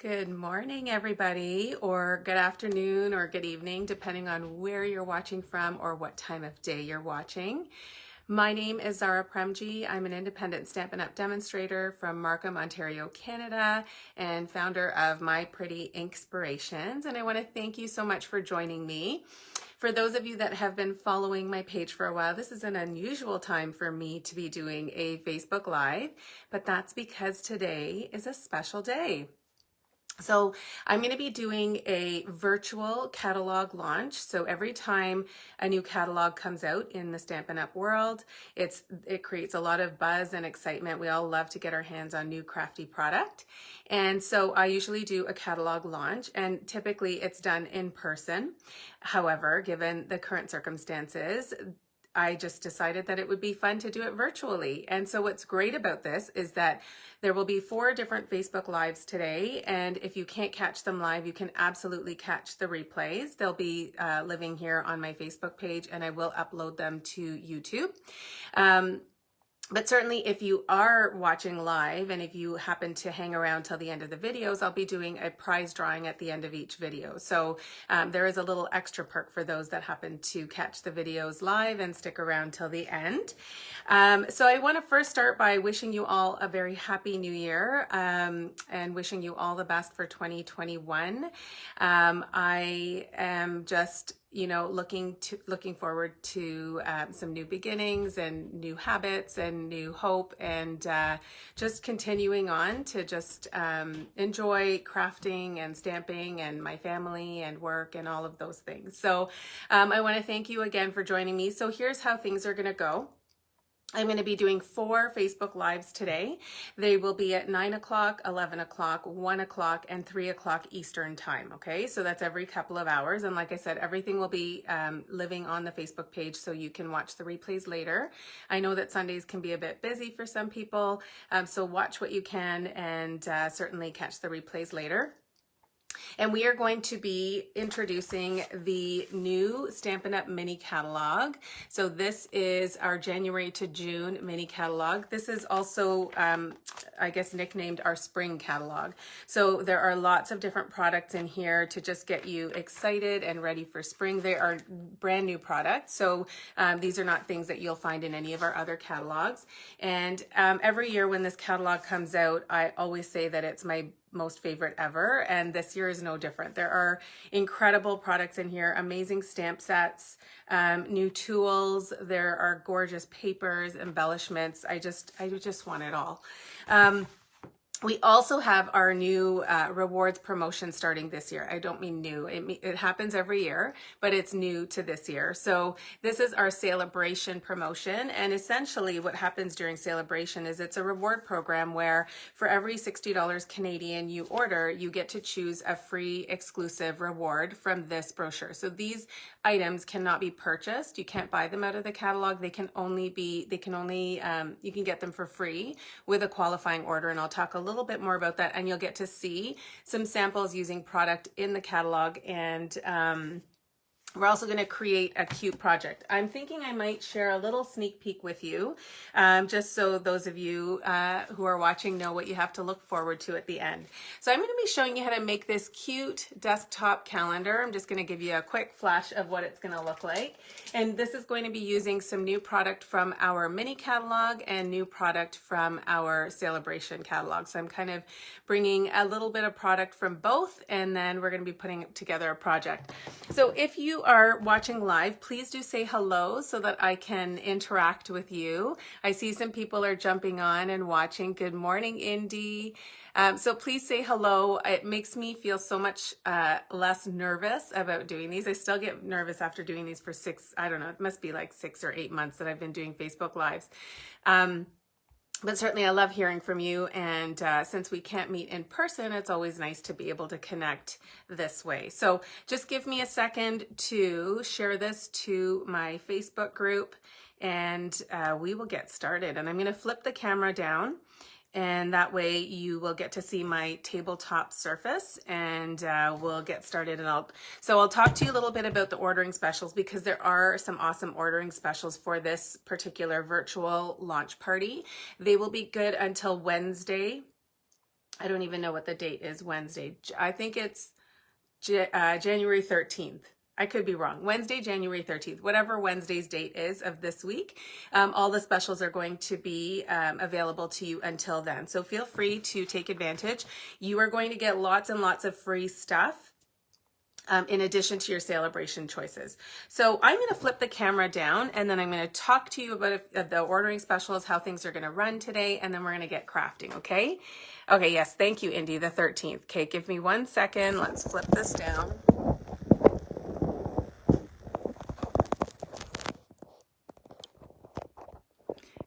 Good morning, everybody, or good afternoon or good evening, depending on where you're watching from or what time of day you're watching. My name is Zara Premji. I'm an independent Stampin' Up! Demonstrator from Markham, Ontario, Canada, and founder of My Pretty Inkspirations. And I want to thank you so much for joining me. For those of you that have been following my page for a while, this is an unusual time for me to be doing a Facebook Live, but that's because today is a special day. So I'm going to be doing a virtual catalog launch. So every time a new catalog comes out in the Stampin' Up! World, it creates a lot of buzz and excitement. We all love to get our hands on new crafty product. And so I usually do a catalog launch, and typically it's done in person. However, given the current circumstances, I just decided that it would be fun to do it virtually. And so what's great about this is that there will be 4 different Facebook Lives today. And if you can't catch them live, you can absolutely catch the replays. They'll be living here on my Facebook page, and I will upload them to YouTube. But certainly if you are watching live and if you happen to hang around till the end of the videos, I'll be doing a prize drawing at the end of each video. So there is a little extra perk for those that happen to catch the videos live and stick around till the end. So I want to first start by wishing you all a very happy new year and wishing you all the best for 2021. I am just looking forward to some new beginnings and new habits and new hope, and just continuing on to just enjoy crafting and stamping and my family and work and all of those things. So I want to thank you again for joining me. So here's how things are going to go. I'm going to be doing 4 Facebook Lives today. They will be at 9 o'clock, 11 o'clock, 1 o'clock, and 3 o'clock Eastern time, okay? So that's every couple of hours. And like I said, everything will be living on the Facebook page so you can watch the replays later. I know that Sundays can be a bit busy for some people, so watch what you can and certainly catch the replays later. And we are going to be introducing the new Stampin' Up! Mini catalog. So this is our January to June mini catalog. This is also, I guess, nicknamed our spring catalog. So there are lots of different products in here to just get you excited and ready for spring. They are brand new products. So these are not things that you'll find in any of our other catalogs. And every year when this catalog comes out, I always say that it's my most favorite ever, and this year is no different. There are incredible products in here, amazing stamp sets, new tools. There are gorgeous papers, embellishments. I just want it all. We also have our new rewards promotion starting this year. I don't mean new. It happens every year, but it's new to this year. So this is our Saleabration promotion. And essentially what happens during Saleabration is it's a reward program where for every $60 Canadian you order, you get to choose a free exclusive reward from this brochure. So these items cannot be purchased. You can't buy them out of the catalog. You can get them for free with a qualifying order. And I'll talk a little bit more about that, and you'll get to see some samples using product in the catalog. And we're also going to create a cute project. I'm thinking I might share a little sneak peek with you, just so those of you who are watching know what you have to look forward to at the end. So I'm going to be showing you how to make this cute desktop calendar. I'm just going to give you a quick flash of what it's going to look like. And this is going to be using some new product from our mini catalog and new product from our Saleabration catalog. So I'm kind of bringing a little bit of product from both, and then we're going to be putting together a project. So if you are watching live, please do say hello so that I can interact with you. I see some people are jumping on and watching. Good morning, Indy. So please say hello. It makes me feel so much less nervous about doing these. I still get nervous after doing these for it must be like 6 or 8 months that I've been doing Facebook Lives. But certainly I love hearing from you, and since we can't meet in person, it's always nice to be able to connect this way. So just give me a second to share this to my Facebook group, and we will get started. And I'm going to flip the camera down, and that way you will get to see my tabletop surface, and we'll get started. And I'll talk to you a little bit about the ordering specials, because there are some awesome ordering specials for this particular virtual launch party. They will be good until Wednesday, I don't even know what the date is Wednesday. I think it's January 13th. I could be wrong. Wednesday, January 13th, whatever Wednesday's date is of this week, all the specials are going to be available to you until then. So feel free to take advantage. You are going to get lots and lots of free stuff in addition to your Saleabration choices. So I'm going to flip the camera down and then I'm going to talk to you about the ordering specials, how things are going to run today, and then we're going to get crafting, okay? Okay, yes, thank you, Indy, the 13th. Okay, give me 1 second. Let's flip this down.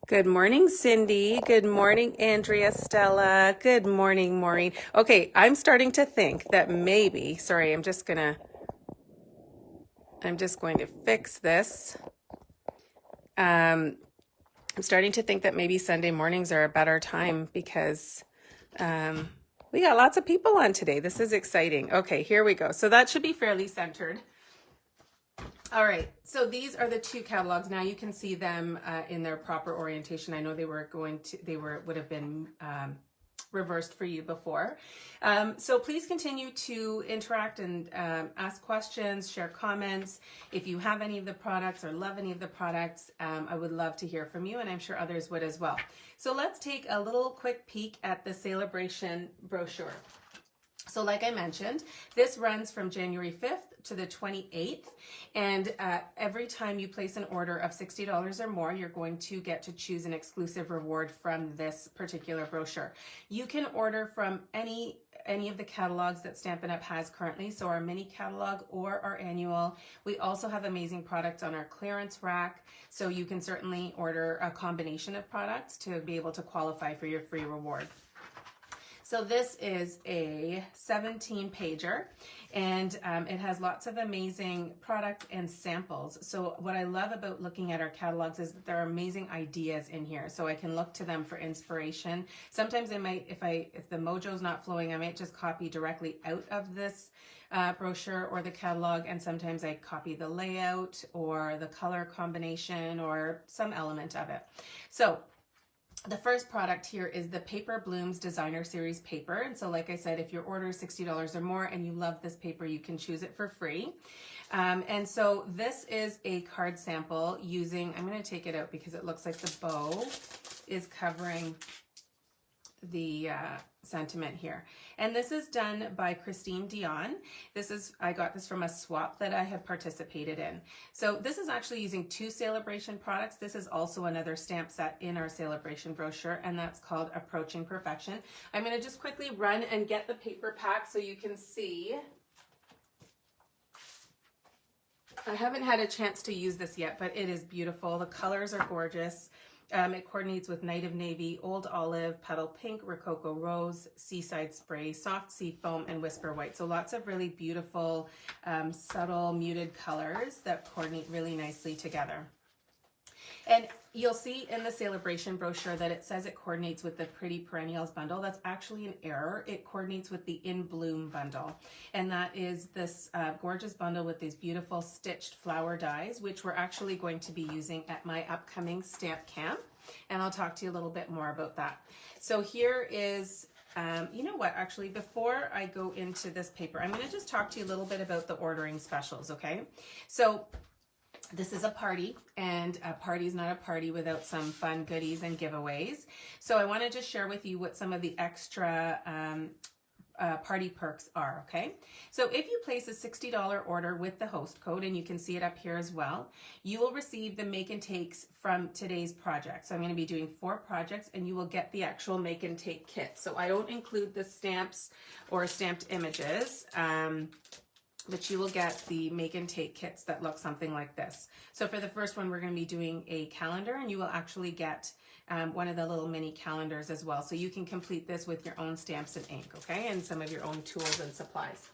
Good morning, Cindy. Good morning, Andrea, Stella. Good morning, Maureen. Okay, I'm starting to think that maybe, sorry, I'm just going to fix this. I'm starting to think that maybe Sunday mornings are a better time because we got lots of people on today. This is exciting. Okay, here we go. So that should be fairly centered. All right, so these are the 2 catalogs. Now you can see them in their proper orientation. I know would have been reversed for you before. So please continue to interact and ask questions, share comments. If you have any of the products or love any of the products, I would love to hear from you, and I'm sure others would as well. So let's take a little quick peek at the Saleabration brochure. So like I mentioned, this runs from January 5th to the 28th, and every time you place an order of $60 or more, you're going to get to choose an exclusive reward from this particular brochure. You can order from any of the catalogs that Stampin' Up! Has currently, so our mini catalog or our annual. We also have amazing products on our clearance rack, so you can certainly order a combination of products to be able to qualify for your free reward. So this is a 17-pager, and it has lots of amazing products and samples. So what I love about looking at our catalogs is that there are amazing ideas in here, so I can look to them for inspiration. Sometimes I might, if the mojo's not flowing, I might just copy directly out of this brochure or the catalog, and sometimes I copy the layout or the color combination or some element of it. So the first product here is the Paper Blooms Designer Series paper. And so like I said, if your order is $60 or more and you love this paper, you can choose it for free. And so this is a card sample using, I'm going to take it out because it looks like the bow is covering the sentiment here. And this is done by Christine Dion. I got this from a swap that I had participated in. So this is actually using 2 Saleabration products. This is also another stamp set in our Saleabration brochure, and that's called Approaching Perfection. I'm going to just quickly run and get the paper pack so you can see. I haven't had a chance to use this yet, but it is beautiful. The colors are gorgeous. It coordinates with Night of Navy, Old Olive, Petal Pink, Rococo Rose, Seaside Spray, Soft Sea Foam, and Whisper White. So lots of really beautiful, subtle, muted colors that coordinate really nicely together. And you'll see in the Saleabration brochure that it says it coordinates with the Pretty Perennials bundle. That's actually an error. It coordinates with the In Bloom bundle. And that is this gorgeous bundle with these beautiful stitched flower dies, which we're actually going to be using at my upcoming stamp camp. And I'll talk to you a little bit more about that. So here is, you know what, actually, before I go into this paper, I'm going to just talk to you a little bit about the ordering specials, okay? So this is a party, and a party is not a party without some fun goodies and giveaways. So I want to just share with you what some of the extra party perks are, okay? So if you place a $60 order with the host code, and you can see it up here as well, you will receive the make and takes from today's project. So I'm going to be doing 4 projects, and you will get the actual make and take kit. So I don't include the stamps or stamped images, but you will get the make and take kits that look something like this. So for the first one, we're going to be doing a calendar, and you will actually get one of the little mini calendars as well. So you can complete this with your own stamps and ink, okay? And some of your own tools and supplies.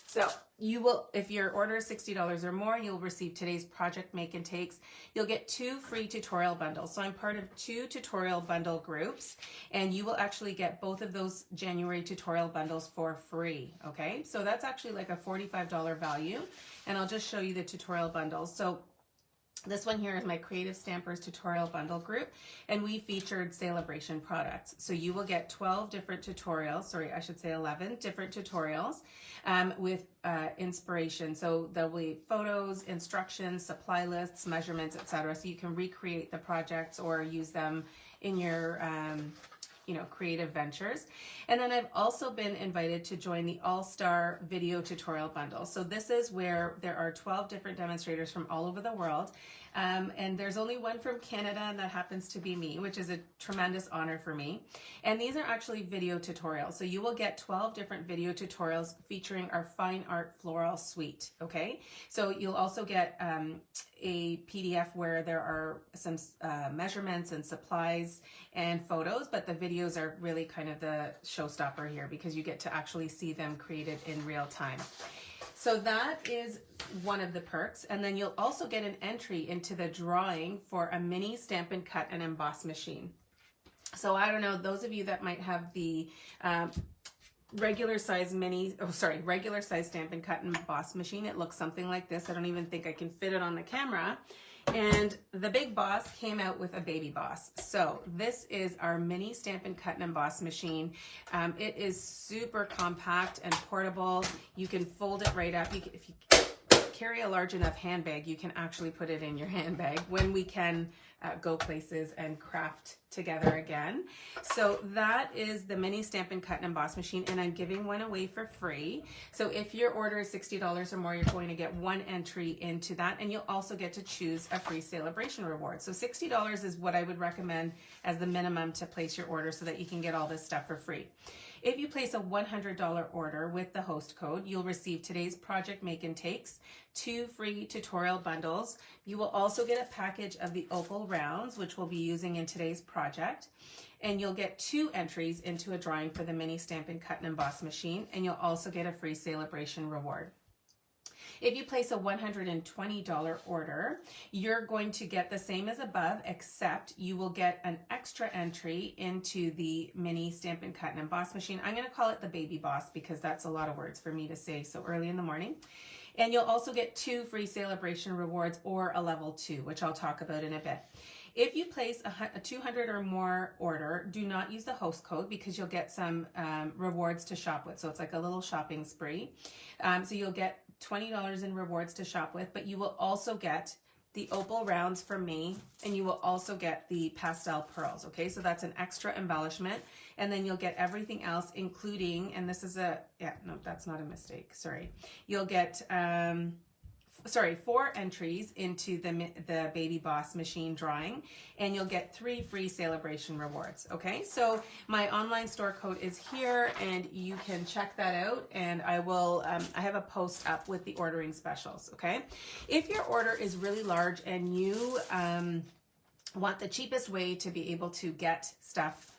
So you will, if your order is $60 or more, you'll receive today's project make and takes. You'll get 2 free tutorial bundles. So I'm part of 2 tutorial bundle groups, and you will actually get both of those January tutorial bundles for free, okay? So that's actually like a $45 value, and I'll just show you the tutorial bundles. So This one here is my Creative Stampers Tutorial Bundle Group, and we featured Saleabration products. So you will get 12 different tutorials, sorry, I should say 11 different tutorials with inspiration. So there'll be photos, instructions, supply lists, measurements, etc. So you can recreate the projects or use them in your creative ventures. And then I've also been invited to join the All-Star Video Tutorial Bundle. So this is where there are 12 different demonstrators from all over the world. And there's only one from Canada, and that happens to be me, which is a tremendous honor for me. And these are actually video tutorials. So you will get 12 different video tutorials featuring our fine art floral suite, okay? So you'll also get a PDF where there are some measurements and supplies and photos, but the videos are really kind of the showstopper here because you get to actually see them created in real time. So that is one of the perks. And then you'll also get an entry into the drawing for a mini Stampin' Cut and Emboss machine. So I don't know, those of you that might have the regular size Stampin' Cut and Emboss machine, it looks something like this. I don't even think I can fit it on the camera. And the Big Boss came out with a Baby Boss. So this is our mini Stampin' Cut and Emboss machine. It is super compact and portable. You can fold it right up. If you carry a large enough handbag, you can actually put it in your handbag when we can go places and craft together again. So that is the mini Stampin' Cut and Emboss machine, and I'm giving one away for free. So if your order is $60 or more, you're going to get one entry into that, and you'll also get to choose a free Saleabration reward. So $60 is what I would recommend as the minimum to place your order so that you can get all this stuff for free. If you place a $100 order with the host code, you'll receive today's Project Make and Takes, 2 free tutorial bundles. You will also get a package of the opal rounds, which we'll be using in today's project. And you'll get 2 entries into a drawing for the mini Stampin' Cut and Emboss machine, and you'll also get a free Saleabration reward. If you place a $120 order, you're going to get the same as above, except you will get an extra entry into the mini Stampin' Cut and Emboss machine. I'm going to call it the Baby Boss because that's a lot of words for me to say so early in the morning. And you'll also get 2 free Saleabration rewards or a level 2, which I'll talk about in a bit. If you place a 200 or more order, do not use the host code because you'll get some rewards to shop with. So it's like a little shopping spree. So you'll get $20 in rewards to shop with, but you will also get the opal rounds from me, and you will also get the pastel pearls, okay? So that's an extra embellishment, and then you'll get everything else, including, and this is that's not a mistake, sorry. You'll get 4 entries into the Baby Boss machine drawing, and you'll get 3 free Saleabration rewards, okay? So my online store code is here, and you can check that out, and I will, I have a post up with the ordering specials, okay? If your order is really large and you want the cheapest way to be able to get stuff,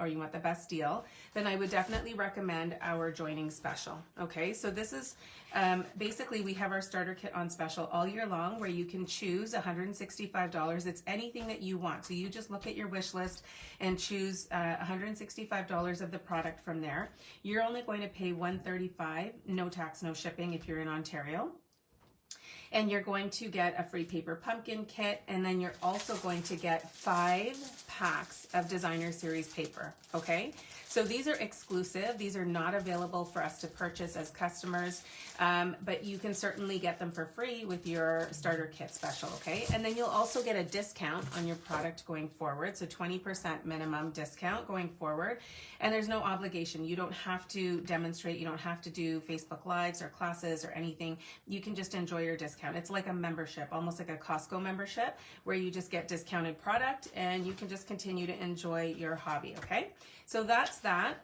or you want the best deal, then I would definitely recommend our joining special. Okay, so this is basically we have our starter kit on special all year long where you can choose $165. It's anything that you want. So you just look at your wish list and choose $165 of the product from there. You're only going to pay $135, no tax, no shipping if you're in Ontario. And you're going to get a free paper pumpkin kit, and then you're also going to get 5 packs of designer series paper, okay? So these are exclusive. These are not available for us to purchase as customers, but you can certainly get them for free with your starter kit special, okay? And then you'll also get a discount on your product going forward, so 20% minimum discount going forward, and there's no obligation. You don't have to demonstrate. You don't have to do Facebook Lives or classes or anything. You can just enjoy your discount. It's like a membership, almost like a Costco membership, where you just get discounted product and you can just continue to enjoy your hobby, okay? So that's that.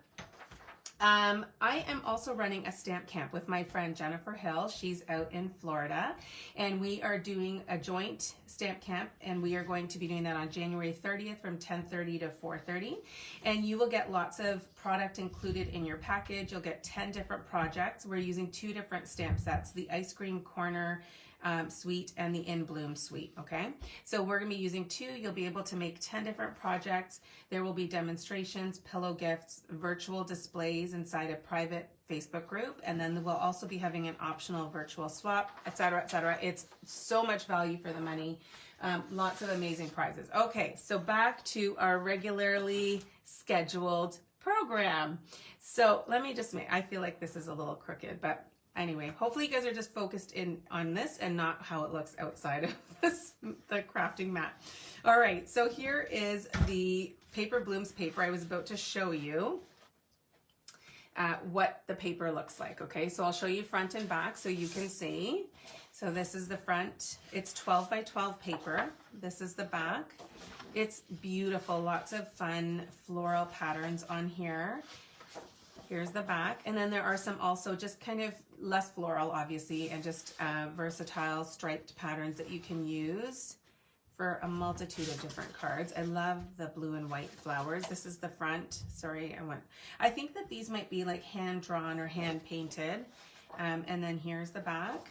I am also running a stamp camp with my friend Jennifer Hill. She's out in Florida, and we are doing a joint stamp camp, and we are going to be doing that on January 30th from 10:30 to 4:30. And you will get lots of product included in your package. You'll get 10 different projects. We're using 2 different stamp sets, the ice cream corner suite and the In Bloom suite, okay? So we're gonna be using 2. You'll be able to make 10 different projects. There will be demonstrations, pillow gifts, virtual displays inside a private Facebook group, and then we'll also be having an optional virtual swap, etc., etc. It's so much value for the money. Lots of amazing prizes. Okay, so back to our regularly scheduled program. So let me just I feel like this is a little crooked, but anyway, hopefully you guys are just focused in on this and not how it looks outside of the crafting mat. All right, so here is the Paper Blooms paper. I was about to show you what the paper looks like, okay? So I'll show you front and back so you can see. So this is the front. It's 12 by 12 paper. This is the back. It's beautiful, lots of fun floral patterns on here. Here's the back, and then there are some also just kind of less floral, obviously, and just versatile striped patterns that you can use for a multitude of different cards. I love the blue and white flowers. This is the front. Sorry, I think that these might be like hand-drawn or hand-painted. And then here's the back.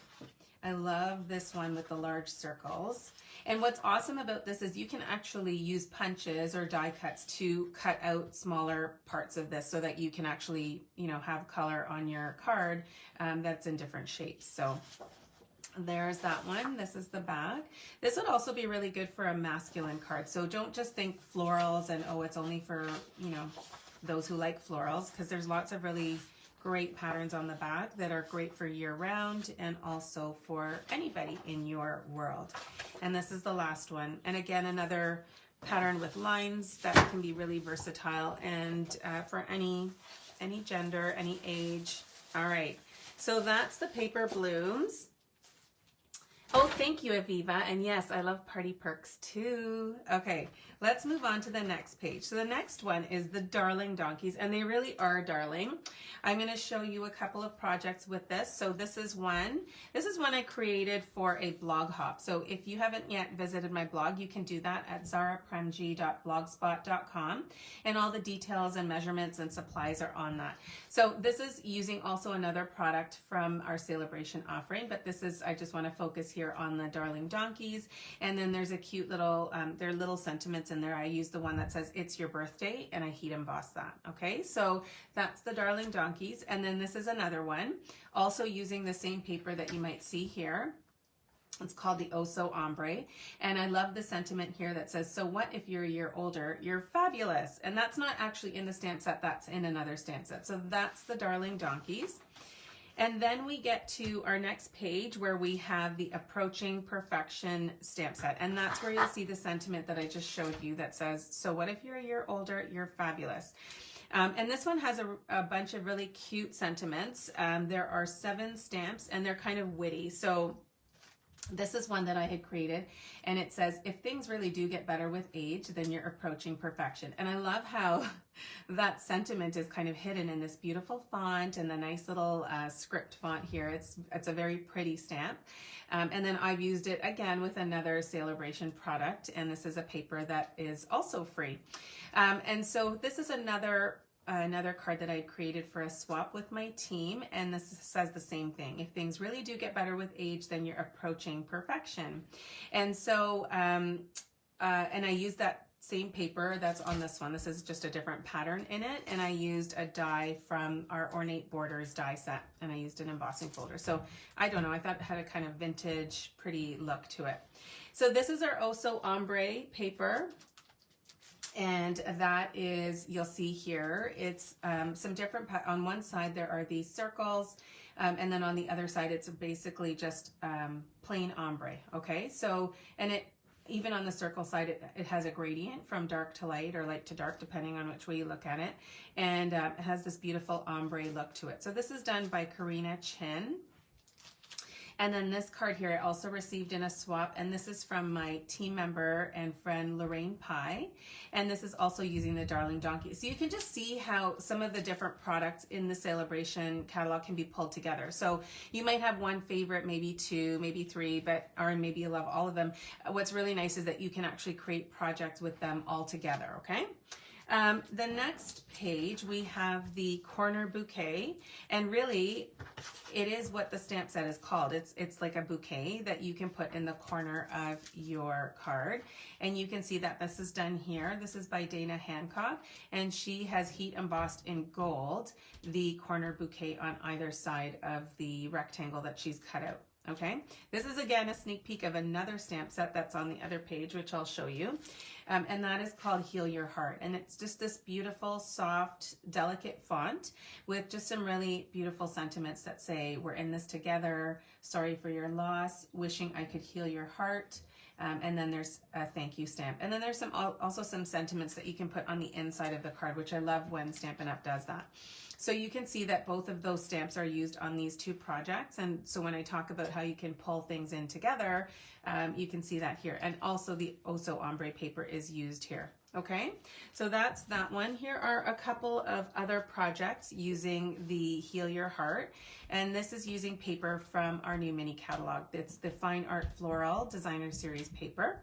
I love this one with the large circles. And what's awesome about this is you can actually use punches or die cuts to cut out smaller parts of this so that you can actually, you know, have color on your card that's in different shapes. So there's that one. This is the back. This would also be really good for a masculine card. So don't just think florals and, oh, it's only for, you know, those who like florals, because there's lots of really great patterns on the back that are great for year-round and also for anybody in your world. And this is the last one. And again, another pattern with lines that can be really versatile and for any gender, any age. All right, so that's the Paper Blooms. Oh, thank you, Aviva. And yes, I love party perks too. Okay, let's move on to the next page. So the next one is the Darling Donkeys, and they really are darling. I'm going to show you a couple of projects with this. So this is one. This is one I created for a blog hop. So if you haven't yet visited my blog, you can do that at zarapremji.blogspot.com, and all the details and measurements and supplies are on that. So this is using also another product from our Saleabration offering, but this is, I just want to focus here on the Darling Donkeys. And then there's a cute little, there are little sentiments in there. I use the one that says, "It's your birthday," and I heat emboss that. Okay, so that's the Darling Donkeys. And then this is another one, also using the same paper that you might see here. It's called the Oh So Ombre. And I love the sentiment here that says, "So what if you're a year older? You're fabulous." And that's not actually in the stamp set, that's in another stamp set. So that's the Darling Donkeys. And then we get to our next page where we have the Approaching Perfection stamp set. And that's where you'll see the sentiment that I just showed you that says, "So what if you're a year older? You're fabulous." And this one has a bunch of really cute sentiments. There are 7 stamps and they're kind of witty. So this is one that I had created, and it says, "If things really do get better with age, then you're approaching perfection." And I love how that sentiment is kind of hidden in this beautiful font and the nice little script font here. It's a very pretty stamp. And then I've used it again with another Saleabration product, and this is a paper that is also free. And so this is another card that I created for a swap with my team, and this says the same thing. If things really do get better with age, then you're approaching perfection. And so, and I used that same paper that's on this one. This is just a different pattern in it, and I used a die from our Ornate Borders die set, and I used an embossing folder. So I don't know, I thought it had a kind of vintage, pretty look to it. So this is our Oh So Ombre paper. And that is, you'll see here, it's some different, on one side there are these circles, and then on the other side it's basically just plain ombre, okay? So, and it, even on the circle side, it has a gradient from dark to light or light to dark, depending on which way you look at it. And it has this beautiful ombre look to it. So this is done by Karina Chin. And then this card here I also received in a swap, and this is from my team member and friend Lorraine Pye, and this is also using the Darling Donkey. So you can just see how some of the different products in the Saleabration catalog can be pulled together. So you might have one favorite, maybe 2, maybe 3, or maybe you love all of them. What's really nice is that you can actually create projects with them all together, okay? The next page, we have the corner bouquet, and really it is what the stamp set is called. It's like a bouquet that you can put in the corner of your card, and you can see that this is done here. This is by Dana Hancock, and she has heat embossed in gold the corner bouquet on either side of the rectangle that she's cut out. Okay, this is again a sneak peek of another stamp set that's on the other page, which I'll show you. And that is called Heal Your Heart. And it's just this beautiful, soft, delicate font with just some really beautiful sentiments that say, we're in this together, sorry for your loss, wishing I could heal your heart. And then there's a thank you stamp. And then there's also some sentiments that you can put on the inside of the card, which I love when Stampin' Up! Does that. So you can see that both of those stamps are used on these two projects. And so when I talk about how you can pull things in together, you can see that here. And also the Oso Ombre paper is used here. Okay, so that's that one. Here are a couple of other projects using the Heal Your Heart. And this is using paper from our new mini catalog. It's the Fine Art Floral Designer Series paper.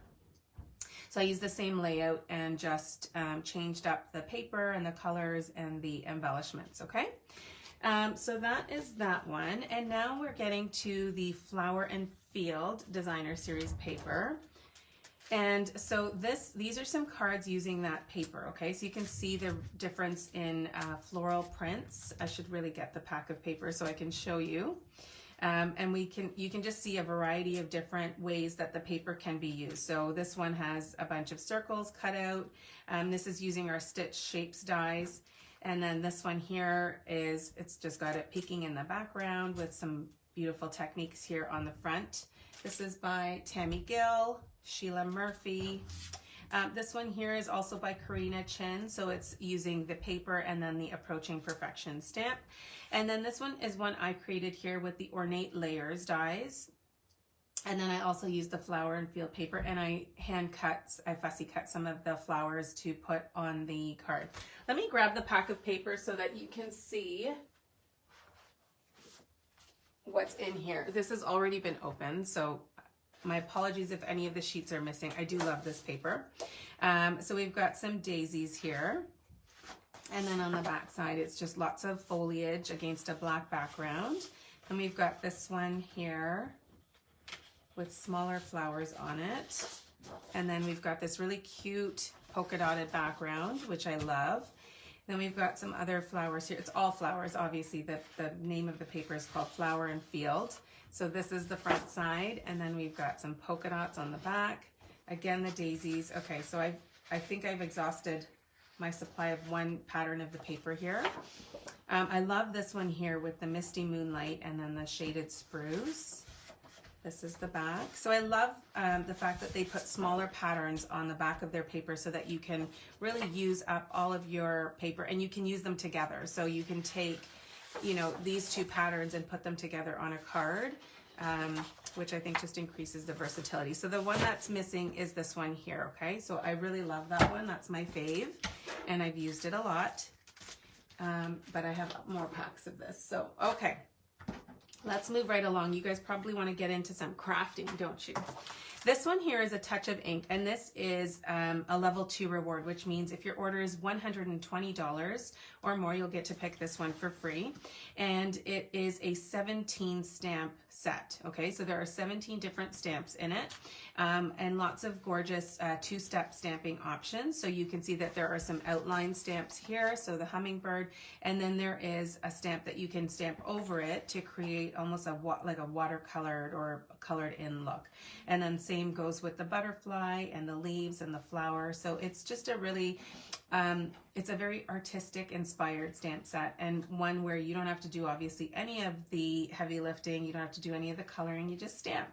So I used the same layout and just changed up the paper and the colors and the embellishments, okay? So that is that one. And now we're getting to the Flower and Field Designer Series paper. And so these are some cards using that paper, okay? So you can see the difference in floral prints. I should really get the pack of paper so I can show you. And you can just see a variety of different ways that the paper can be used. So this one has a bunch of circles cut out. This is using our Stitch Shapes dies. And then this one here it's just got it peeking in the background with some beautiful techniques here on the front. This is by Tammy Gill, Sheila Murphy. This one here is also by Karina Chin, so it's using the paper and then the Approaching Perfection stamp. And then this one is one I created here with the Ornate Layers dies. And then I also used the Flower and Field paper, and I fussy cut some of the flowers to put on the card. Let me grab the pack of paper so that you can see what's in here. This has already been opened, so my apologies if any of the sheets are missing. I do love this paper. So we've got some daisies here. And then on the back side, it's just lots of foliage against a black background. And we've got this one here with smaller flowers on it. And then we've got this really cute polka dotted background, which I love. Then we've got some other flowers here. It's all flowers, obviously. The name of the paper is called Flower and Field. So this is the front side, and then we've got some polka dots on the back. Again, the daisies. Okay, so I think I've exhausted my supply of one pattern of the paper here. I love this one here with the Misty Moonlight and then the Shaded Spruce. This is the back. So I love the fact that they put smaller patterns on the back of their paper so that you can really use up all of your paper, and you can use them together. So you can take, you know, these two patterns and put them together on a card, which I think just increases the versatility. So the one that's missing is this one here, okay? So I really love that one. That's my fave, and I've used it a lot, but I have more packs of this. So, okay, let's move right along. You guys probably want to get into some crafting, don't you? This one here is a touch of ink, and this is a level 2 reward, which means if your order is $120 or more, you'll get to pick this one for free. And it is a 17 stamp set. Okay, so there are 17 different stamps in it, and lots of gorgeous 2-step stamping options. So you can see that there are some outline stamps here, so the hummingbird, and then there is a stamp that you can stamp over it to create almost like a watercolored or colored in look. And then same goes with the butterfly and the leaves and the flower. So it's just a really, it's a very artistic inspired stamp set, and one where you don't have to do obviously any of the heavy lifting. You don't have to do any of the coloring, you just stamp.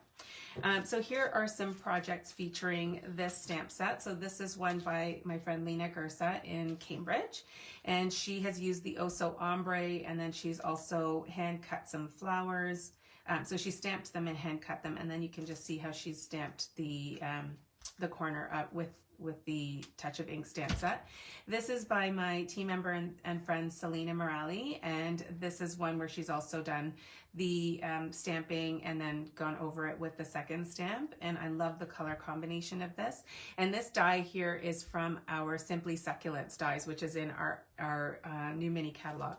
So here are some projects featuring this stamp set. So this is one by my friend Lena Gersa in Cambridge, and she has used the Oso Ombre, and then she's also hand cut some flowers. So she stamped them and hand cut them, and then you can just see how she's stamped the corner with with the Touch of Ink stamp set. This is by my team member and friend Saleabration, and this is one where she's also done the stamping and then gone over it with the second stamp, and I love the color combination of this. And this die here is from our Simply Succulents dies, which is in our new mini catalog.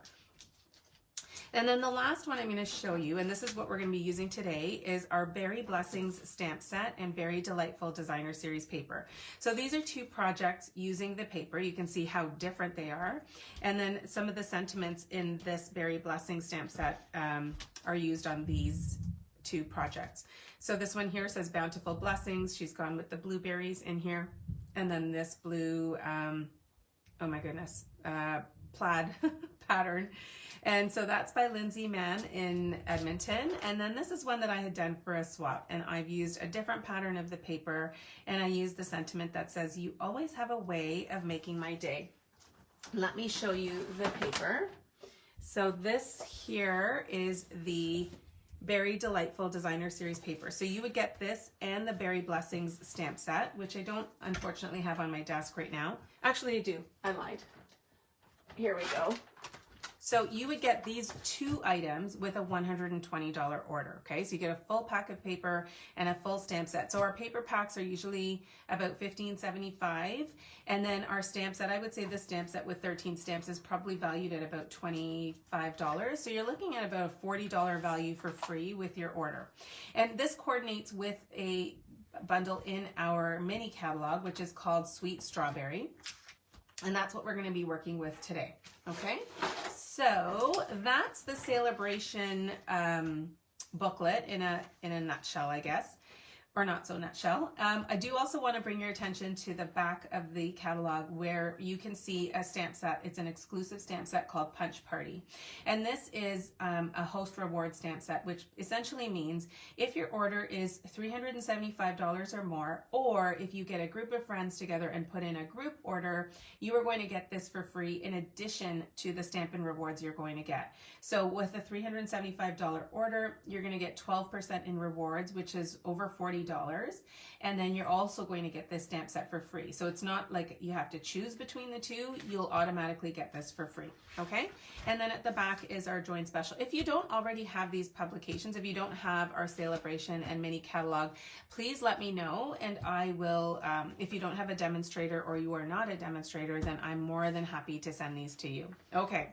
And then the last one I'm going to show you, and this is what we're going to be using today, is our Berry Blessings stamp set and Very Delightful Designer Series paper. So these are two projects using the paper. You can see how different they are. And then some of the sentiments in this Berry Blessings stamp set are used on these two projects. So this one here says Bountiful Blessings. She's gone with the blueberries in here. And then this blue, oh my goodness, plaid pattern. And so that's by Lindsay Mann in Edmonton. And then this is one that I had done for a swap, and I've used a different pattern of the paper, and I used the sentiment that says, you always have a way of making my day. Let me show you the paper. So this here is the Very Delightful Designer Series paper. So you would get this and the Berry Blessings stamp set, which I don't unfortunately have on my desk right now. Actually I do, I lied. Here we go. So you would get these two items with a $120 order, okay? So you get a full pack of paper and a full stamp set. So our paper packs are usually about $15.75, and then our stamp set, I would say this stamp set with 13 stamps is probably valued at about $25. So you're looking at about a $40 value for free with your order. And this coordinates with a bundle in our mini catalog, which is called Sweet Strawberry. And that's what we're going to be working with today, okay? So that's the Saleabration booklet in a nutshell, I guess, or not so nutshell. I do also want to bring your attention to the back of the catalog where you can see a stamp set. It's an exclusive stamp set called Punch Party. And this is a host reward stamp set, which essentially means if your order is $375 or more, or if you get a group of friends together and put in a group order, you are going to get this for free in addition to the Stampin' Rewards you're going to get. So with a $375 order, you're going to get 12% in rewards, which is over $40. And then you're also going to get this stamp set for free. So it's not like you have to choose between the two. You'll automatically get this for free. Okay. And then at the back is our join special. If you don't already have these publications, if you don't have our Saleabration and mini catalog, please let me know. And I will, if you don't have a demonstrator or you are not a demonstrator, then I'm more than happy to send these to you. Okay.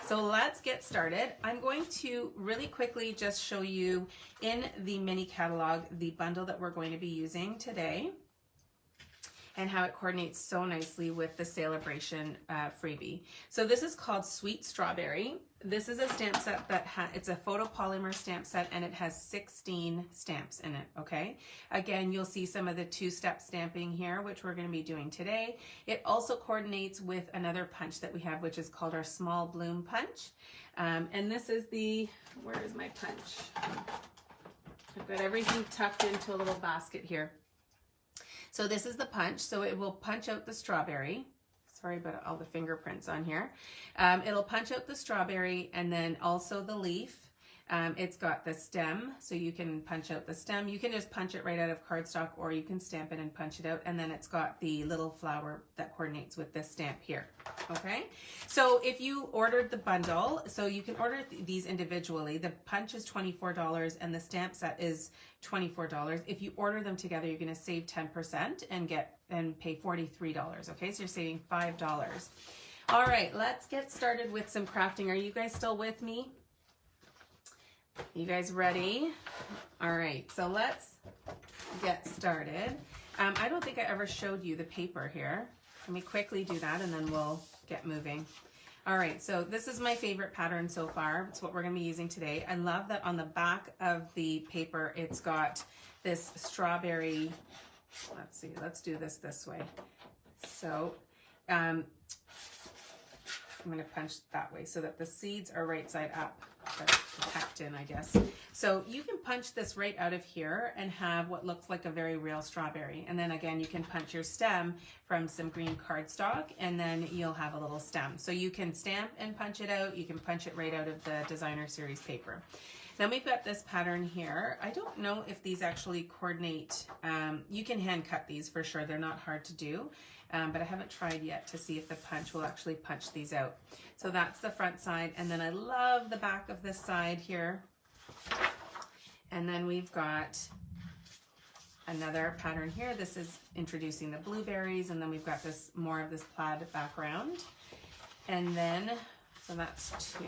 So let's get started. I'm going to really quickly just show you in the mini catalog the bundle that we're going to be using today and how it coordinates so nicely with the Saleabration freebie. So this is called Sweet Strawberry. This is a stamp set that it's a photopolymer stamp set, and it has 16 stamps in it, okay? Again, you'll see some of the two-step stamping here, which we're gonna be doing today. It also coordinates with another punch that we have, which is called our Small Bloom Punch. And this is the, where is my punch? I've got everything tucked into a little basket here. So this is the punch. So it will punch out the strawberry. Sorry about all the fingerprints on here. It'll punch out the strawberry and then also the leaf. It's got the stem, so you can punch out the stem. You can just punch it right out of cardstock, or you can stamp it and punch it out. And then it's got the little flower that coordinates with this stamp here. Okay, so if you ordered the bundle, so you can order these individually. The punch is $24 and the stamp set is $24. If you order them together, you're going to save 10% and pay $43. Okay, so you're saving $5. All right, let's get started with some crafting. Are you guys still with me? You guys ready? All right, so let's get started. I don't think I ever showed you the paper here. Let me quickly do that and then we'll get moving. All right, so this is my favorite pattern so far. It's what we're gonna be using today. I love that on the back of the paper, it's got this strawberry. Let's see, let's do this way. So I'm going to punch that way so that the seeds are right side up, or tucked in, I guess. So you can punch this right out of here and have what looks like a very real strawberry. And then again, you can punch your stem from some green cardstock, and then you'll have a little stem. So you can stamp and punch it out. You can punch it right out of the designer series paper. Then we've got this pattern here. I don't know if these actually coordinate. You can hand cut these for sure. They're not hard to do, but I haven't tried yet to see if the punch will actually punch these out. So that's the front side. And then I love the back of this side here. And then we've got another pattern here. This is introducing the blueberries. And then we've got this more of this plaid background. And then, so that's 2.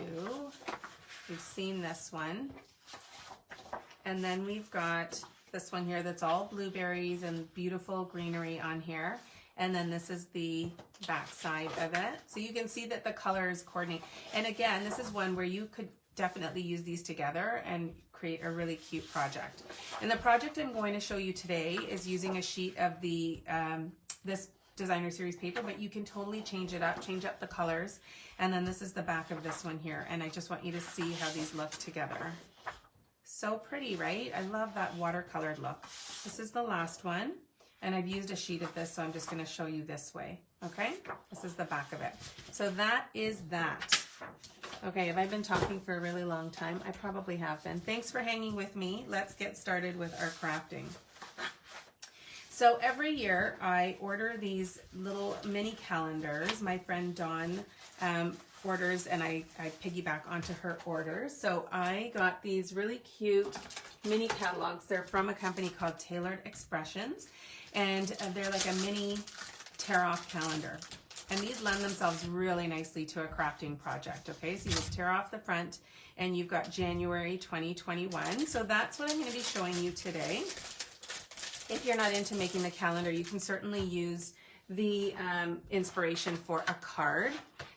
We've seen this one. And then we've got this one here that's all blueberries and beautiful greenery on here. And then this is the back side of it. So you can see that the colors coordinate. And again, this is one where you could definitely use these together and create a really cute project. And the project I'm going to show you today is using a sheet of the this designer series paper, but you can totally change it up, change up the colors. And then this is the back of this one here. And I just want you to see how these look together. So pretty, right? I love that watercolored look. This is the last one. And I've used a sheet of this, so I'm just going to show you this way. Okay? This is the back of it. So that is that. Okay, have I been talking for a really long time? I probably have been. Thanks for hanging with me. Let's get started with our crafting. So every year I order these little mini calendars. My friend Dawn orders, and I piggyback onto her orders. So I got these really cute mini catalogs. They're from a company called Tailored Expressions, and they're like a mini tear-off calendar. And these lend themselves really nicely to a crafting project, okay? So you just tear off the front, and you've got January 2021. So that's what I'm going to be showing you today. If you're not into making the calendar, you can certainly use the inspiration for a card.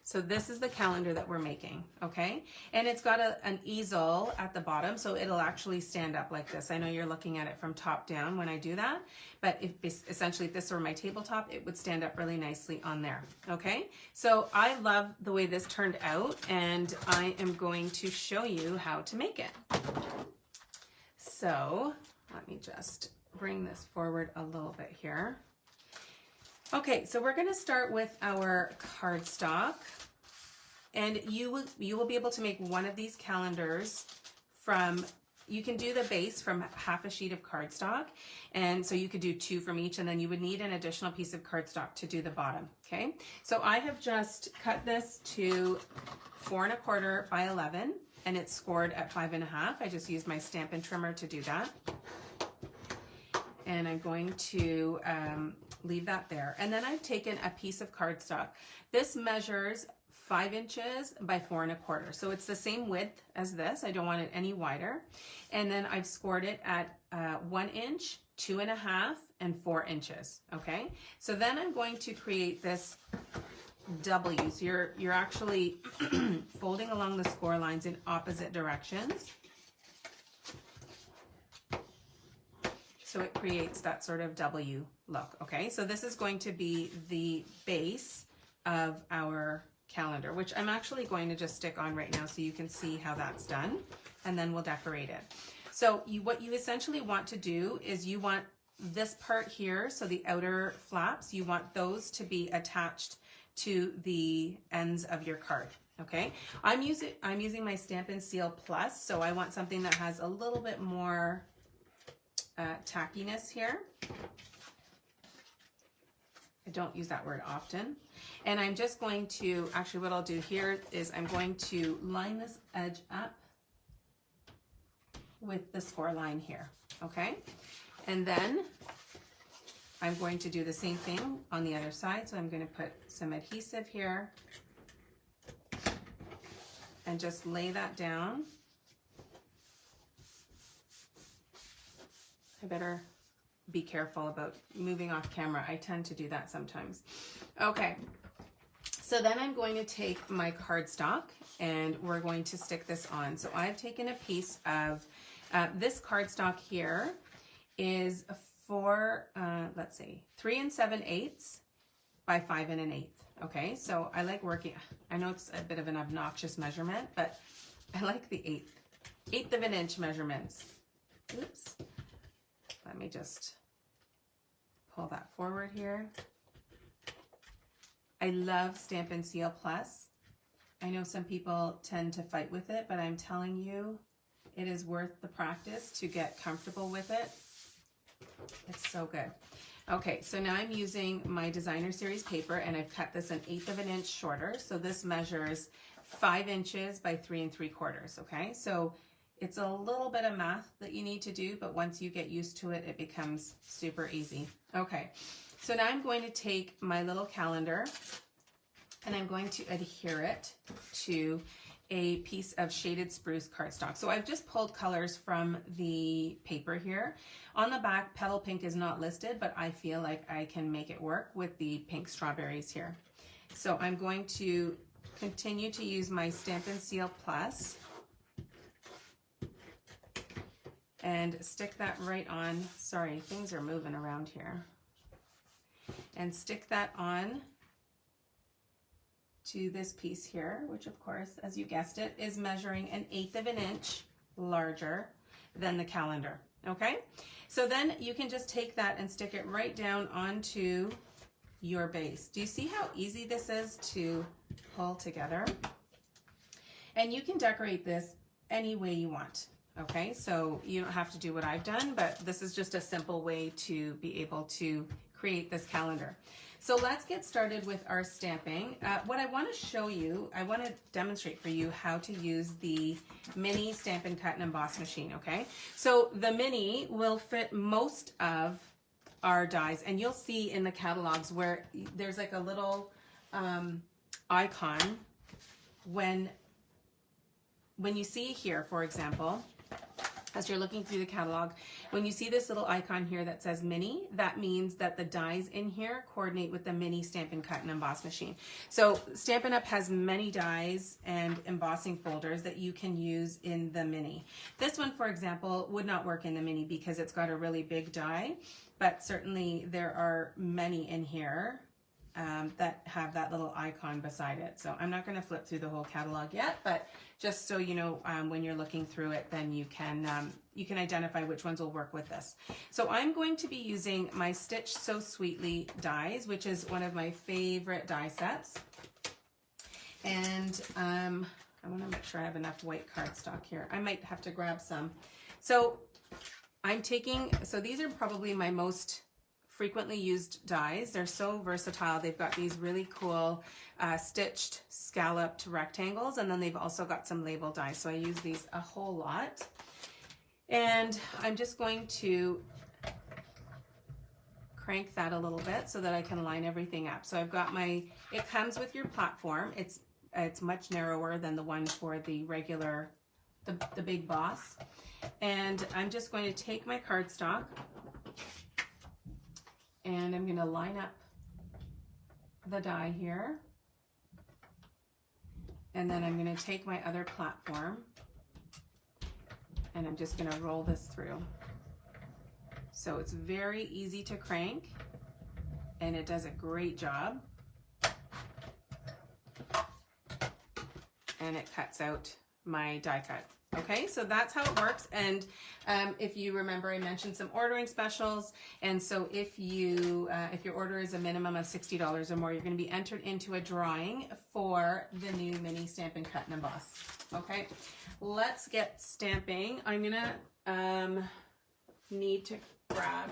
So this is the calendar that we're making, okay? And it's got an easel at the bottom, so it'll actually stand up like this. I know you're looking at it from top down when I do that, but essentially if this were my tabletop, it would stand up really nicely on there, okay? So I love the way this turned out, and I am going to show you how to make it. So let me just bring this forward a little bit here. Okay, so we're going to start with our cardstock, and you will be able to make one of these calendars from, you can do the base from half a sheet of cardstock, and so you could do 2 from each, and then you would need an additional piece of cardstock to do the bottom, okay? So I have just cut this to 4 1/4 by 11, and it's scored at 5 1/2. I just used my Stampin' Trimmer to do that. And I'm going to leave that there. And then I've taken a piece of cardstock. This measures 5 inches by 4 1/4. So it's the same width as this. I don't want it any wider. And then I've scored it at 1 inch, 2 1/2, and 4 inches. Okay. So then I'm going to create this W. So you're actually folding along the score lines in opposite directions. So it creates that sort of W look, okay? So this is going to be the base of our calendar, which I'm actually going to just stick on right now so you can see how that's done, and then we'll decorate it. So what you essentially want to do is you want this part here, so the outer flaps, you want those to be attached to the ends of your card, okay? I'm using my Stampin' Seal Plus, so I want something that has a little bit more tackiness here. I don't use that word often. And I'm just going to, actually what I'll do here is I'm going to line this edge up with the score line here, okay? And then I'm going to do the same thing on the other side. So I'm going to put some adhesive here and just lay that down. I better be careful about moving off camera. I tend to do that sometimes. Okay, so then I'm going to take my cardstock and we're going to stick this on. So I've taken a piece of, this cardstock here is for, let's see, 3 7/8 by 5 1/8. Okay, so I like working, I know it's a bit of an obnoxious measurement, but I like the eighth of an inch measurements. Oops. Let me just pull that forward here. I love Stampin' Seal Plus. I know some people tend to fight with it, but I'm telling you, it is worth the practice to get comfortable with it. It's so good. Okay, so now I'm using my Designer Series paper, and I've cut this 1/8 of an inch shorter. So this measures 5 inches by 3 3/4. Okay, so it's a little bit of math that you need to do, but once you get used to it, it becomes super easy. Okay, so now I'm going to take my little calendar and I'm going to adhere it to a piece of shaded spruce cardstock. So I've just pulled colors from the paper here. On the back, Petal Pink is not listed, but I feel like I can make it work with the pink strawberries here. So I'm going to continue to use my Stampin' Seal Plus and stick that right on. Sorry, things are moving around here. And stick that on to this piece here, which of course, as you guessed it, is measuring 1/8 of an inch larger than the calendar, okay? So then you can just take that and stick it right down onto your base. Do you see how easy this is to pull together? And you can decorate this any way you want, okay? So you don't have to do what I've done, but this is just a simple way to be able to create this calendar. So let's get started with our stamping. What I want to show you, I want to demonstrate for you how to use the mini Stampin' Cut and Emboss machine, okay? So the mini will fit most of our dies, and you'll see in the catalogs where there's like a little icon when you see here, for example, as you're looking through the catalog, when you see this little icon here that says mini, that means that the dies in here coordinate with the mini Stampin' Cut and Emboss machine. So Stampin' Up! Has many dies and embossing folders that you can use in the mini. This one, for example, would not work in the mini because it's got a really big die, but certainly there are many in here that have that little icon beside it. So I'm not going to flip through the whole catalog yet, but just so you know, when you're looking through it, then you can identify which ones will work with this. So I'm going to be using my Stitch So Sweetly dies, which is one of my favorite die sets. And I want to make sure I have enough white cardstock here. I might have to grab some. So so these are probably my most frequently used dies. They're so versatile. They've got these really cool stitched scalloped rectangles, and then they've also got some label dies. So I use these a whole lot. And I'm just going to crank that a little bit so that I can line everything up. So I've got it comes with your platform. It's much narrower than the one for the regular, the Big Boss. And I'm just going to take my cardstock and I'm going to line up the die here. And then I'm going to take my other platform and I'm just going to roll this through. So it's very easy to crank and it does a great job. And it cuts out my die cut. Okay, so that's how it works. And if you remember, I mentioned some ordering specials. And so if your order is a minimum of $60 or more, you're going to be entered into a drawing for the new mini Stampin' Cut and Emboss. Okay, let's get stamping. I'm gonna need to grab,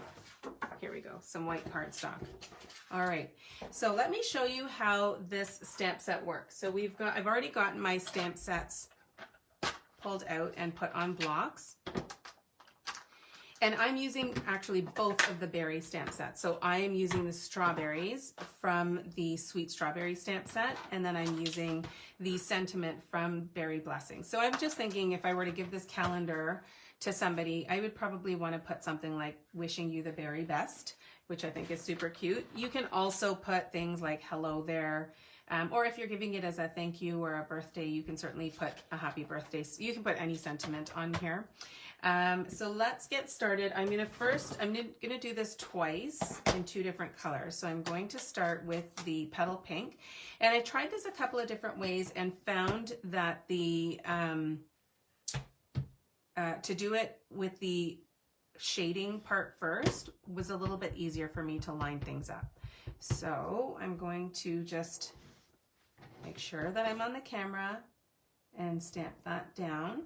here we go, some white cardstock. All right, so let me show you how this stamp set works. So I've already gotten my stamp sets pulled out and put on blocks. And I'm using actually both of the berry stamp sets. So I am using the strawberries from the Sweet Strawberry stamp set, and then I'm using the Sentiment from Berry Blessing. So I'm just thinking if I were to give this calendar to somebody, I would probably want to put something like wishing you the very best, which I think is super cute. You can also put things like hello there, Or if you're giving it as a thank you or a birthday, you can certainly put a happy birthday. You can put any sentiment on here. So let's get started. I'm gonna do this twice in 2 different colors. So I'm going to start with the petal pink, and I tried this a couple of different ways and found that the to do it with the shading part first was a little bit easier for me to line things up. So I'm going to just make sure that I'm on the camera and stamp that down.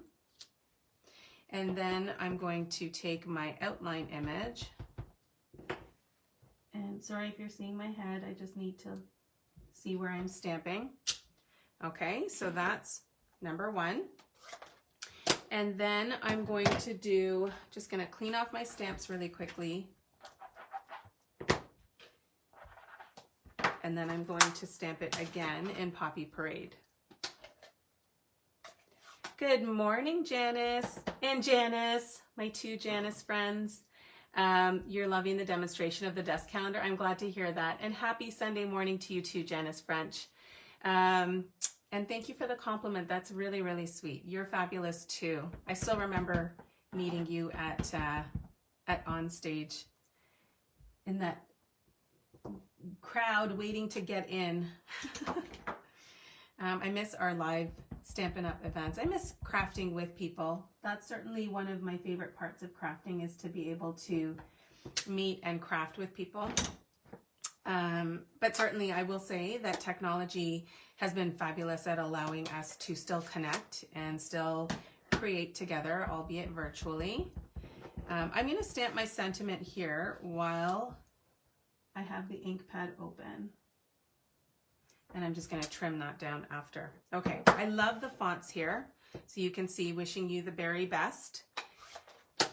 And then I'm going to take my outline image, and sorry if you're seeing my head, I just need to see where I'm stamping. Okay, so that's number 1. And then I'm going to just gonna clean off my stamps really quickly. And then I'm going to stamp it again in Poppy Parade. Good morning, Janice and Janice, my 2 Janice friends. You're loving the demonstration of the desk calendar. I'm glad to hear that. And happy Sunday morning to you too, Janice French. And thank you for the compliment. That's really, really sweet. You're fabulous too. I still remember meeting you at On Stage in that crowd waiting to get in. I miss our live Stampin' Up! Events. I miss crafting with people. That's certainly one of my favorite parts of crafting, is to be able to meet and craft with people. But certainly I will say that technology has been fabulous at allowing us to still connect and still create together, albeit virtually. I'm going to stamp my sentiment here while I have the ink pad open. And I'm just going to trim that down after. Okay, I love the fonts here. So you can see wishing you the very best.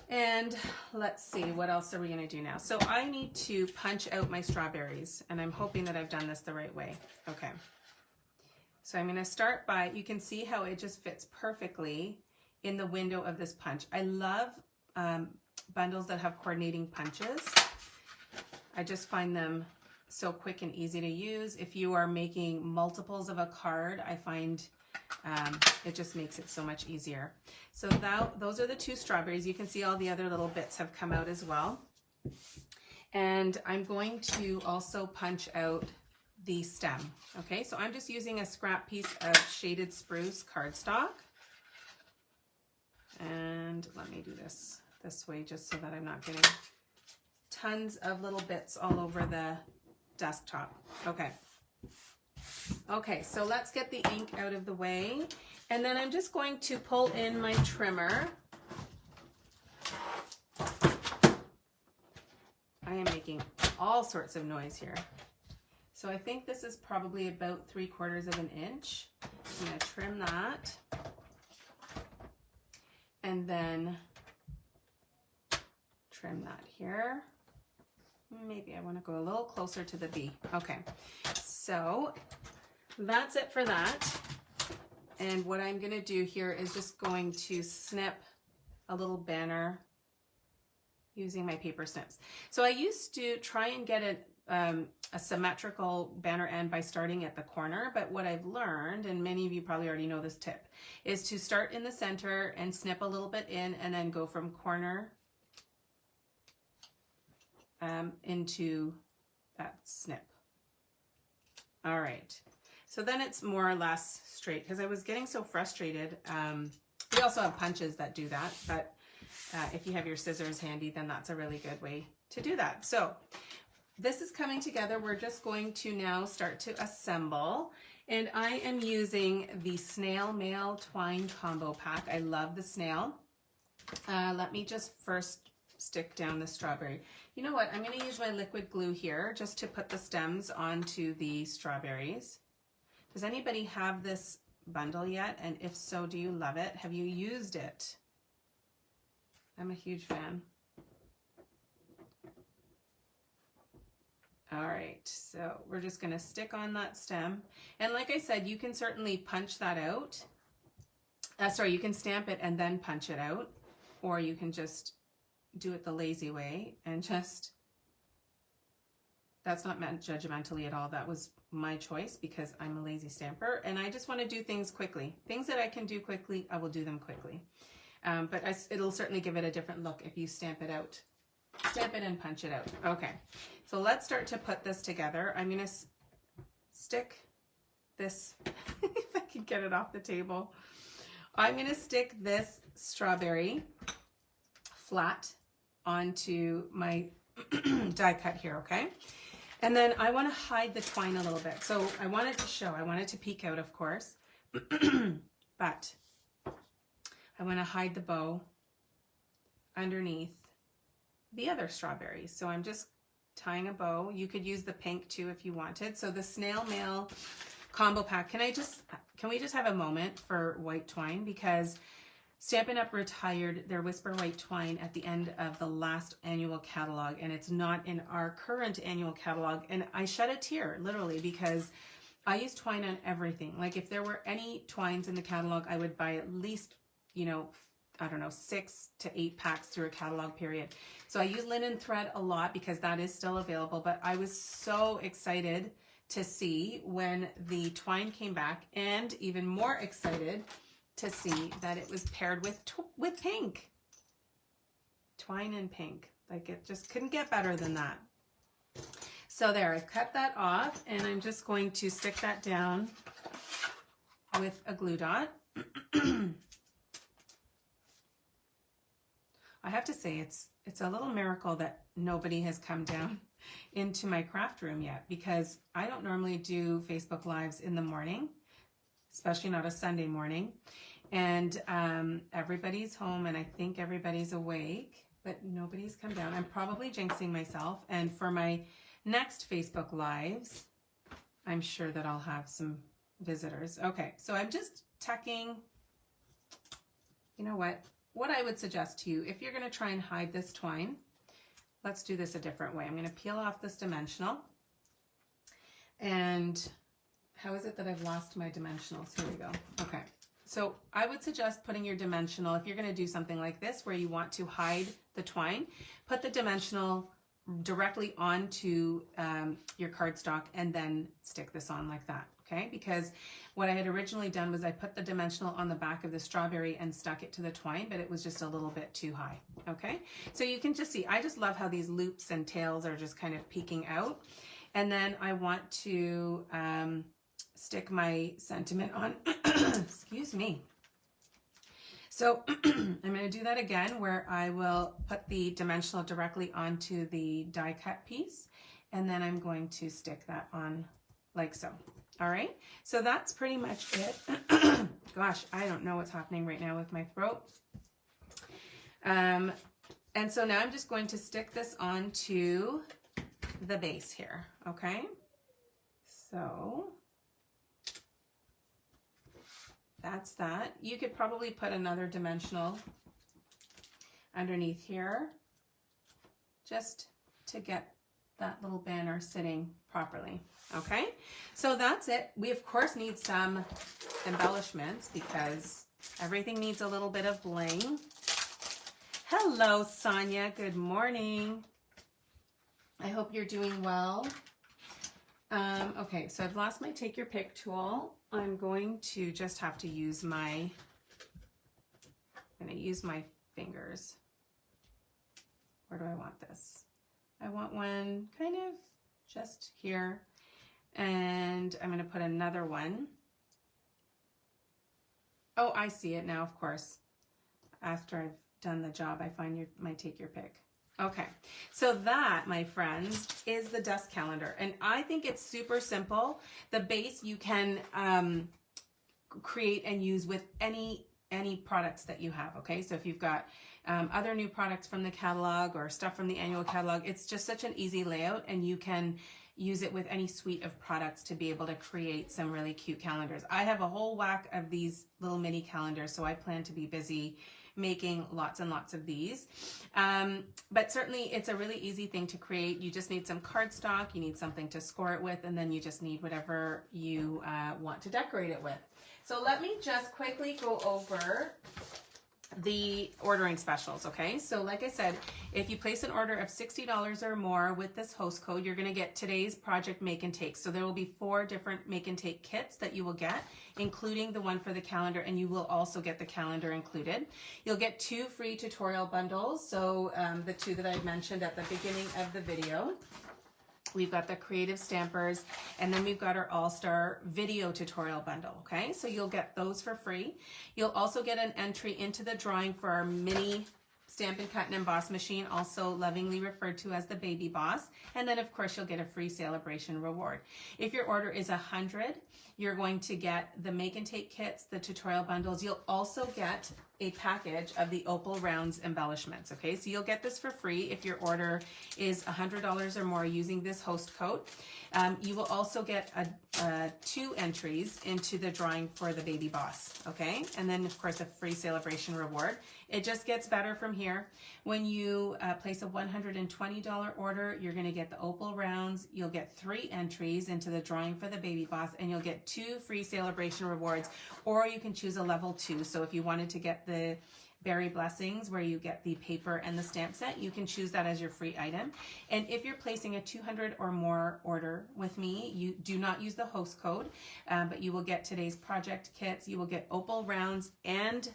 And let's see, what else are we going to do now? So I need to punch out my strawberries, and I'm hoping that I've done this the right way. Okay. So I'm going to start by, you can see how it just fits perfectly in the window of this punch. I love bundles that have coordinating punches. I just find them so quick and easy to use. If you are making multiples of a card, I find it just makes it so much easier. So those are the 2 strawberries. You can see all the other little bits have come out as well. And I'm going to also punch out the stem. Okay, so I'm just using a scrap piece of shaded spruce cardstock. And let me do this way just so that I'm not getting tons of little bits all over the desktop. Okay, so let's get the ink out of the way, and then I'm just going to pull in my trimmer. I am making all sorts of noise here. So I think this is probably about 3/4 of an inch. I'm going to trim that, and then trim that here. Maybe I want to go a little closer to the B. Okay, so that's it for that. And what I'm going to do here is just going to snip a little banner using my paper snips. So I used to try and get a symmetrical banner end by starting at the corner, but what I've learned, and many of you probably already know this tip, is to start in the center and snip a little bit in, and then go from corner into that snip. All right, so then it's more or less straight, because I was getting so frustrated. We also have punches that do that, but if you have your scissors handy, then that's a really good way to do that. So this is coming together. We're just going to now start to assemble, and I am using the Snail Mail Twine Combo Pack. I love the snail. Let me just first stick down the strawberry. You know what? I'm going to use my liquid glue here just to put the stems onto the strawberries. Does anybody have this bundle yet? And if so, do you love it? Have you used it? I'm a huge fan. All right, so we're just going to stick on that stem. And like I said, you can certainly punch that out. You can stamp it and then punch it out, or you can just do it the lazy way and just That's not meant judgmentally at all. That was my choice because I'm a lazy stamper and I just want to do things quickly. Things that I can do quickly, I will do them quickly. But it'll certainly give it a different look if you stamp it out. Stamp it and punch it out. Okay, so let's start to put this together. I'm going to stick this, if I can get it off the table. I'm going to stick this strawberry flat onto my die cut here, okay? And then I want to hide the twine a little bit. So I want it to show, I want it to peek out, of course, but I want to hide the bow underneath the other strawberries. So I'm just tying a bow. You could use the pink too if you wanted. So the snail mail combo pack, can we just have a moment for white twine? Because Stampin' Up! Retired their Whisper White Twine at the end of the last annual catalog, and it's not in our current annual catalog. And I shed a tear, literally, because I use twine on everything. Like if there were any twines in the catalog, I would buy at least, you know, I don't know, 6 to 8 packs through a catalog period. So I use linen thread a lot because that is still available, but I was so excited to see when the twine came back, and even more excited to see that it was paired with pink. Twine and pink. Like it just couldn't get better than that. So there, I've cut that off and I'm just going to stick that down with a glue dot. I have to say it's a little miracle that nobody has come down into my craft room yet, because I don't normally do Facebook Lives in the morning, especially not a Sunday morning. And everybody's home and I think everybody's awake, but nobody's come down. I'm probably jinxing myself. And for my next Facebook Lives, I'm sure that I'll have some visitors. Okay, so I'm just tucking, you know what I would suggest to you, if you're going to try and hide this twine, let's do this a different way. I'm going to peel off this dimensional. And how is it that I've lost my dimensionals? Here we go. Okay. So I would suggest putting your dimensional, if you're going to do something like this where you want to hide the twine, put the dimensional directly onto your cardstock and then stick this on like that, okay? Because what I had originally done was I put the dimensional on the back of the strawberry and stuck it to the twine, but it was just a little bit too high, okay? So you can just see, I just love how these loops and tails are just kind of peeking out. And then I want to stick my sentiment on, excuse me. So I'm going to do that again, where I will put the dimensional directly onto the die cut piece, and then I'm going to stick that on like so. All right, so that's pretty much it. Gosh, I don't know what's happening right now with my throat. And so now I'm just going to stick this onto the base here, okay? So that's that. You could probably put another dimensional underneath here just to get that little banner sitting properly. Okay, so that's it. We of course need some embellishments because everything needs a little bit of bling. Hello, Sonia. Good morning. I hope you're doing well. Okay, so I've lost my Take Your Pick tool. I'm going to just have to use my, fingers. Where do I want this? I want one kind of just here. And I'm going to put another one. Oh, I see it now, of course. After I've done the job, I find my Take Your Pick. Okay, so that, my friends, is the dust calendar. And I think it's super simple. The base you can create and use with any products that you have, okay? So if you've got other new products from the catalog or stuff from the annual catalog, it's just such an easy layout, and you can use it with any suite of products to be able to create some really cute calendars. I have a whole whack of these little mini calendars, so I plan to be busy making lots and lots of these. But certainly it's a really easy thing to create. You just need some cardstock, you need something to score it with, and then you just need whatever you want to decorate it with. So let me just quickly go over the ordering specials, okay? So like I said, if you place an order of $60 or more with this host code, you're gonna get today's project make and take. So there will be 4 different make and take kits that you will get, including the one for the calendar, and you will also get the calendar included. You'll get 2 free tutorial bundles, so the 2 that I mentioned at the beginning of the video. We've got the creative stampers, and then we've got our all-star video tutorial bundle, okay? So you'll get those for free. You'll also get an entry into the drawing for our mini Stampin' Cut and Emboss machine, also lovingly referred to as the Baby Boss. And then of course you'll get a free Saleabration reward. If your order is 100, you're going to get the make and take kits, the tutorial bundles. You'll also get a package of the Opal Rounds embellishments, okay? So you'll get this for free if your order is $100 or more using this host code. You will also get 2 entries into the drawing for the Baby Boss, okay? And then of course a free Saleabration reward. It just gets better from here. When you place a $120 order, you're gonna get the Opal Rounds, you'll get 3 entries into the drawing for the Baby Boss, and you'll get 2 free Saleabration rewards, or you can choose a level 2. So if you wanted to get the Berry Blessings, where you get the paper and the stamp set, you can choose that as your free item. And if you're placing a 200 or more order with me, you do not use the host code, but you will get today's project kits, you will get Opal Rounds and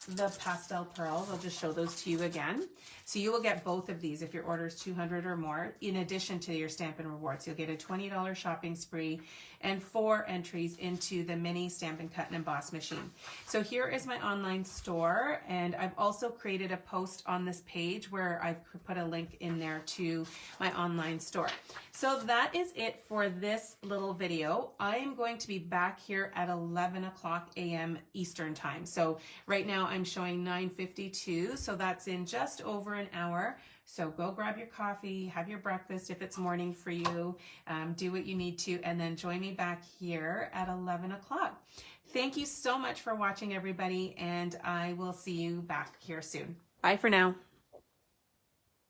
the pastel pearls. I'll just show those to you again. So you will get both of these if your order is 200 or more, in addition to your Stampin' Rewards. You'll get a $20 shopping spree and 4 entries into the mini Stampin' Cut and Emboss machine. So here is my online store, and I've also created a post on this page where I've put a link in there to my online store. So that is it for this little video. I am going to be back here at 11 o'clock a.m. Eastern time. So right now I'm showing 9:52, so that's in just over an hour. So go grab your coffee, have your breakfast if it's morning for you, do what you need to, and then join me back here at 11 o'clock. Thank you so much for watching, everybody, and I will see you back here soon. Bye for now.